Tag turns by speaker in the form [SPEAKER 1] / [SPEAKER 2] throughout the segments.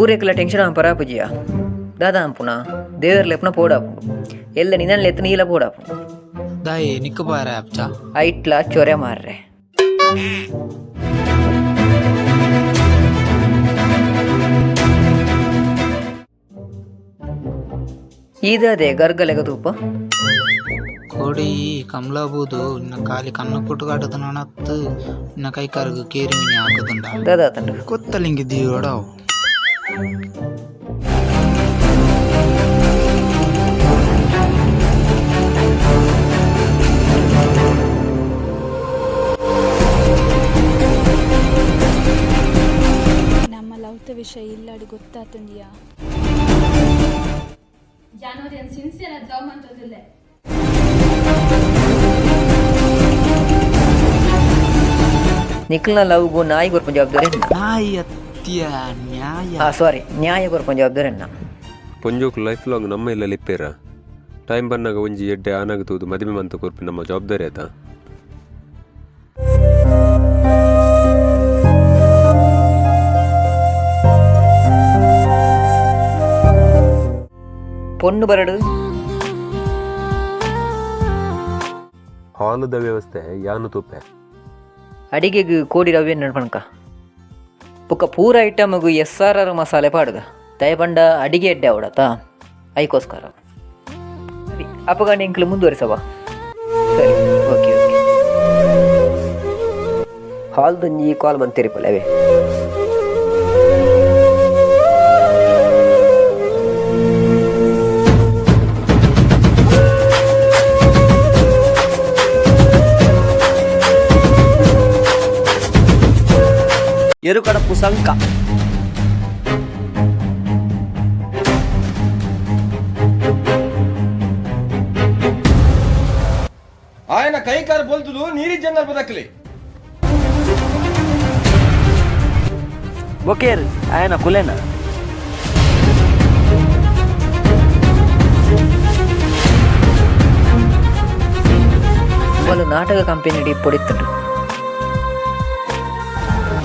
[SPEAKER 1] ಊರೆಕ್ಕಲ tension ಪರಾಪುಜಿಯ ದಾದಾ ಅಂಪುನ ದೇವರ್ಲ ಎಪ್ಪನ ಪೋಡಾಪು ಎಲ್ಲ ನಿನ್ನ ಎತ್ತ ನೀಲ ಪೋಡಾಪು
[SPEAKER 2] ದಾಯಿ ನಿಕ್ಕ ಬಾರ ಅಪ್ಚ
[SPEAKER 1] ಐಟ್ಲ ಚೊರೆ ಮಾರ್ರೆ ಈದದೆ ಗರ್ಗಲೆಗ ತೂಪ
[SPEAKER 2] ಕೋಡಿ ಕಮಲಾಬೂದು ಇನ್ನ ಕಾಲಿ ಕಣ್ಣು ಪುಟ್ಟು ಕಾಟದ ನಣತ್ತು ಇನ್ನ ಕೈ ಕಾರಿಗೆ ಕೇರಿ ಮಿನಿ ಹಾಕುದುಂಡ
[SPEAKER 1] ದಾದಾ ತಂಡ
[SPEAKER 2] ಕೊತ್ತಲಿಂಗಿದ್ದೀವಿ ಒಡವು
[SPEAKER 3] ನಮ್ಮ ಲೌತ ವಿಷಯ ಇಲ್ಲಾಡಿ ಗೊತ್ತಾತಂದಿಯಾ
[SPEAKER 4] ಜಾನೋರಿ ಸಿನ್ಸಿಯರ್ ಆಗಿ ಲವ್ ಮಾಡ್ತದಿಲ್ಲ
[SPEAKER 1] ನಿಖಲ್ನ ಲವ್ಗೂ ನಾಯಿ ಕೊರ್ಪ ಜವಾಬ್ದಾರಿ
[SPEAKER 2] ನಾಯಿ ಅತ್ಯ ನ್ಯಾಯ
[SPEAKER 1] ಸಾರಿ ನ್ಯಾಯ ಕೊರ್ಪ ಜವಾಬ್ದಾರಿ ಅಣ್ಣ
[SPEAKER 5] ಪೊಂಜೋಕು ಲೈಫ್ ಲಾಂಗ್ ನಮ್ಮ ಇಲ್ಲ ಲಿಪ್ಪೇರ ಟೈಮ್ ಬಂದಾಗ ಒಂಜಿ ಎಡ್ಡೆ ಆನಾಗ್ತುದು ಮದುವೆ ಮಂತ ಕೊರ್ಪಿ ನಮ್ಮ ಜವಾಬ್ದಾರಿ ಆಯ್ತಾ
[SPEAKER 1] ಪೊಣ್ಣು ಬರಡು
[SPEAKER 5] ಹಾಲದ ವ್ಯವಸ್ಥೆ ಯಾನು ತುಪ್ಪೆ
[SPEAKER 1] ಅಡಿಗೆಗೆ ಕೋಡಿ ರವ್ಯ ನಡ್ಪಣಕ ಪುಕ್ಕ ಪೂರ ಐಟಮ್ಗು SRR ಮಸಾಲೆ ಪಾಡುಗ ದಯಪಂಡ ಅಡಿಗೆ ಎಡ್ಡೆ ಅವಡತಾ ಐಕೋಸ್ಕರ ಸರಿ ಅಪ್ಪಗ ಎಂಕ್ಲು ಮುಂದುವರಿಸವಾ ಸರಿ ಓಕೆ ಓಕೆ ಹಾಲ್ದೊಂಜಿ ಕಾಲ್ ಬಂತಿರಿಪಲ್ಲವೇ
[SPEAKER 6] ఎరుకడపు సంక
[SPEAKER 7] ఆయన ಕೈಕಾಲು ಬೋಲ್ತುದು ನೀರಿ ಜನರು ಬದಕಲಿ
[SPEAKER 6] బొకేర్ ఆయన కులేనా
[SPEAKER 1] వాళ్ళు ನಾಟಕ ಕಂಪನಿ ಪೊಡಿತ್ತರು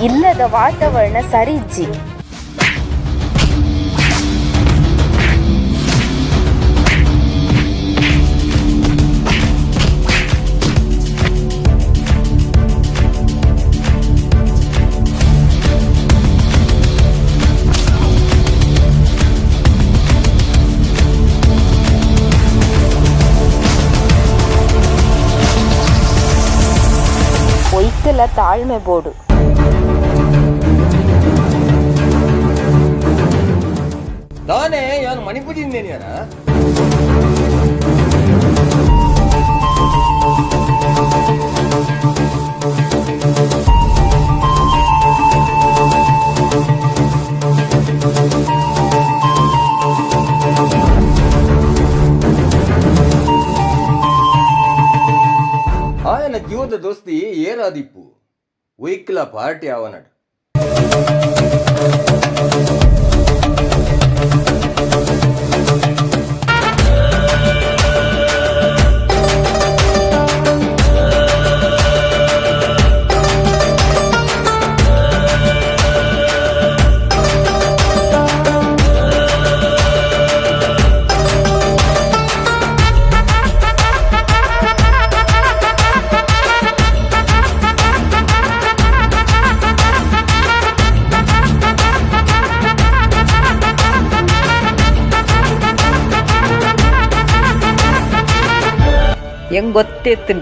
[SPEAKER 3] ಇಲ್ಲದ ವಾತಾವರಣ ಸರಿಜ್ಜಿ ಒಯ್ಕಲ ತಾಳ್ಮೆ ಬೋಡು
[SPEAKER 7] ನಾನೇ ಯಾರು ಮಣಿಪುಜಿಂದೇನಿ ಯಾರ ఆయన జీవದ దోస్తి ఏరాదిప్పు ఉయిక్ల పార్టీ అవనడు
[SPEAKER 1] ಹೆಂಗ್ ಗೊತ್ತಿತ್ತು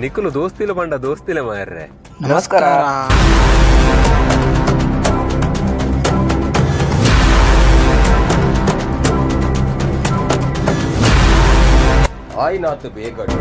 [SPEAKER 5] ನಿಖಲು ದೋಸ್ತಿಲ ಬಂಡ ದೋಸ್ತಿಲ ಮಾರ್ರೆ
[SPEAKER 1] ನಮಸ್ಕಾರ
[SPEAKER 7] ಆಯ್ನಾತು ಬೇಗಡು